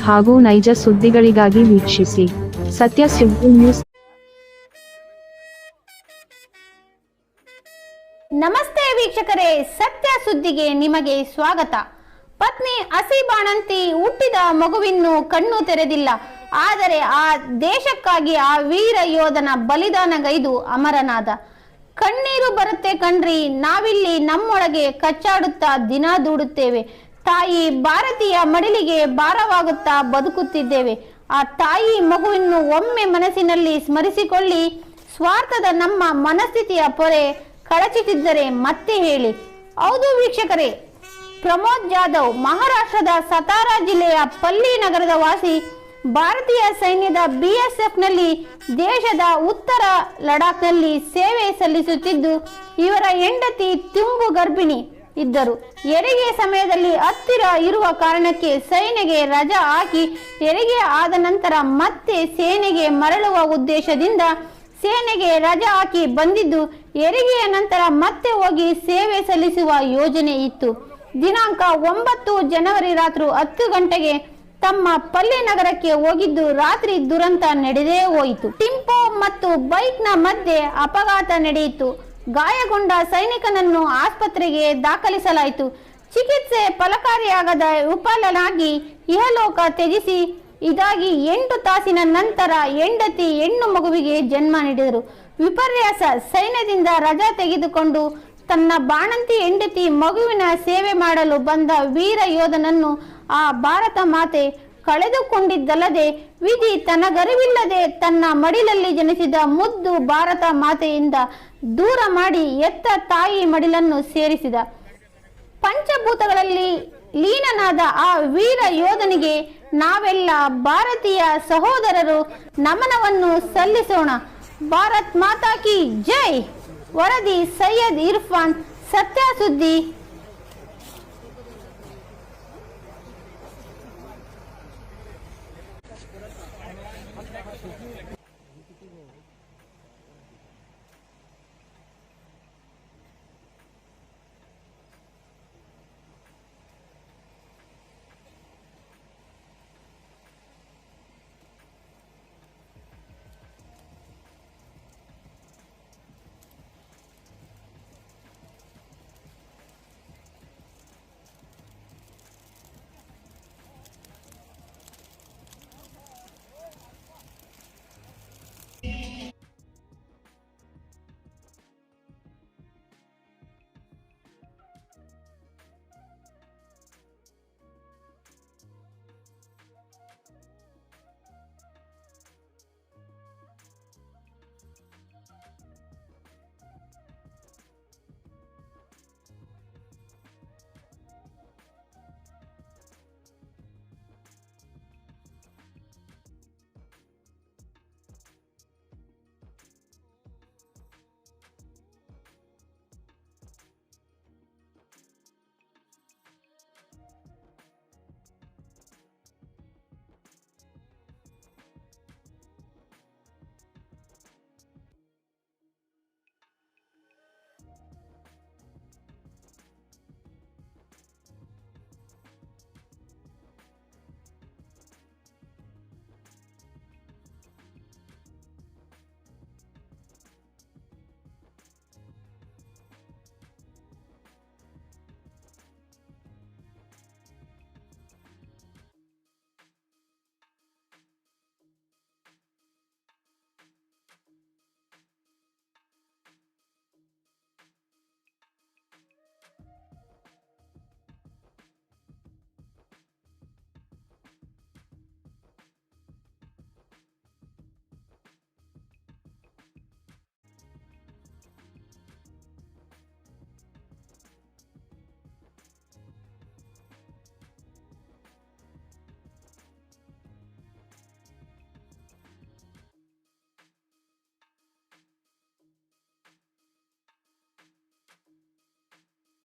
ಹಾಗೂ ನೈಜ ಸುದ್ದಿಗಳಿಗಾಗಿ ವೀಕ್ಷಿಸಿ ಸತ್ಯ ಸುದ್ದಿ ನ್ಯೂಸ್. ನಮಸ್ತೆ ವೀಕ್ಷಕರೇ, ಸತ್ಯ ಸುದ್ದಿಗೆ ನಿಮಗೆ ಸ್ವಾಗತ. ಪತ್ನಿ ಹಸಿ ಬಾಣಂತಿ ಹುಟ್ಟಿದ ಮಗುವಿನ್ನು ಕಣ್ಣು ತೆರೆದಿಲ್ಲ. ಆದರೆ ಆ ದೇಶಕ್ಕಾಗಿ ಆ ವೀರ ಯೋಧನ ಬಲಿದಾನಗೈದು ಅಮರನಾದ. ಕಣ್ಣೀರು ಬರುತ್ತೆ ಕಣ್ರಿ, ನಾವಿಲ್ಲಿ ನಮ್ಮೊಳಗೆ ಕಚ್ಚಾಡುತ್ತಾ ದಿನ ದೂಡುತ್ತೇವೆ. ತಾಯಿ ಭಾರತೀಯ ಮಡಿಲಿಗೆ ಭಾರವಾಗುತ್ತಾ ಬದುಕುತ್ತಿದ್ದೇವೆ. ಆ ತಾಯಿ ಮಗುವನ್ನು ಒಮ್ಮೆ ಮನಸ್ಸಿನಲ್ಲಿ ಸ್ಮರಿಸಿಕೊಳ್ಳಿ. ಸ್ವಾರ್ಥದ ನಮ್ಮ ಮನಸ್ಥಿತಿಯ ಪೊರೆ ಕಳಚಿಟ್ಟಿದ್ದರೆ ಮತ್ತೆ ಹೇಳಿ. ಹೌದು ವೀಕ್ಷಕರೇ, ಪ್ರಮೋದ್ ಜಾಧವ್ ಮಹಾರಾಷ್ಟ್ರದ ಸತಾರಾ ಜಿಲ್ಲೆಯ ಪಲ್ಲಿ ನಗರದ ವಾಸಿ. ಭಾರತೀಯ ಸೈನ್ಯದ BSF ನಲ್ಲಿ ದೇಶದ ಉತ್ತರ ಲಡಾಖ್ನಲ್ಲಿ ಸೇವೆ ಸಲ್ಲಿಸುತ್ತಿದ್ದು, ಇವರ ಹೆಂಡತಿ ತುಂಬು ಗರ್ಭಿಣಿ ಇದ್ದರು. ಹೆರಿಗೆ ಸಮಯದಲ್ಲಿ ಹತ್ತಿರ ಇರುವ ಕಾರಣಕ್ಕೆ ಸೇನೆಗೆ ರಜಾ ಹಾಕಿ ಹೆರಿಗೆ ಆದ ನಂತರ ಮತ್ತೆ ಸೇನೆಗೆ ಮರಳುವ ಉದ್ದೇಶದಿಂದ ಸೇನೆಗೆ ರಜಾ ಹಾಕಿ ಬಂದಿದ್ದು, ಹೆರಿಗೆಯ ನಂತರ ಮತ್ತೆ ಹೋಗಿ ಸೇವೆ ಸಲ್ಲಿಸುವ ಯೋಜನೆ ಇತ್ತು. ದಿನಾಂಕ 9 ಜನವರಿ ರಾತ್ರಿ 10 ಗಂಟೆಗೆ ತಮ್ಮ ಪಲ್ಲಿ ನಗರಕ್ಕೆ ಹೋಗಿದ್ದು, ರಾತ್ರಿ ದುರಂತ ನಡೆದೇ ಹೋಯಿತು. ಟಿಂಪೋ ಮತ್ತು ಬೈಕ್ನ ಮಧ್ಯೆ ಅಪಘಾತ ನಡೆಯಿತು. ಗಾಯಗೊಂಡ ಸೈನಿಕನನ್ನು ಆಸ್ಪತ್ರೆಗೆ ದಾಖಲಿಸಲಾಯಿತು. ಚಿಕಿತ್ಸೆ ಫಲಕಾರಿಯಾಗದ ವಿಫಲನಾಗಿ ಇಹಲೋಕ ತ್ಯಜಿಸಿ ಇದಾಗಿ 8 ತಾಸಿನ ನಂತರ ಹೆಂಡತಿ ಹೆಣ್ಣು ಮಗುವಿಗೆ ಜನ್ಮ ನೀಡಿದರು. ವಿಪರ್ಯಾಸ, ಸೈನ್ಯದಿಂದ ರಜಾ ತೆಗೆದುಕೊಂಡು ತನ್ನ ಬಾಣಂತಿ ಹೆಂಡತಿ ಮಗುವಿನ ಸೇವೆ ಮಾಡಲು ಬಂದ ವೀರ ಯೋಧನನ್ನು ಆ ಭಾರತ ಮಾತೆ ಕಳೆದುಕೊಂಡಿದ್ದಲ್ಲದೆ, ವಿಧಿ ತನಗರಿವಿಲ್ಲದೆ ತನ್ನ ಮಡಿಲಲ್ಲಿ ಜನಿಸಿದ ಮುದ್ದು ಭಾರತ ಮಾತೆಯಿಂದ ದೂರ ಮಾಡಿ ಎತ್ತ ತಾಯಿ ಮಡಿಲನ್ನು ಸೇರಿಸಿದ. ಪಂಚಭೂತಗಳಲ್ಲಿ ಲೀನನಾದ ಆ ವೀರ ಯೋಧನಿಗೆ ನಾವೆಲ್ಲ ಭಾರತೀಯ ಸಹೋದರರು ನಮನವನ್ನು ಸಲ್ಲಿಸೋಣ. ಭಾರತ್ ಮಾತಾ ಕಿ ಜೈ. ವರದಿ ಸೈಯದ್ ಇರ್ಫಾನ್, ಸತ್ಯ ಸುದ್ದಿ.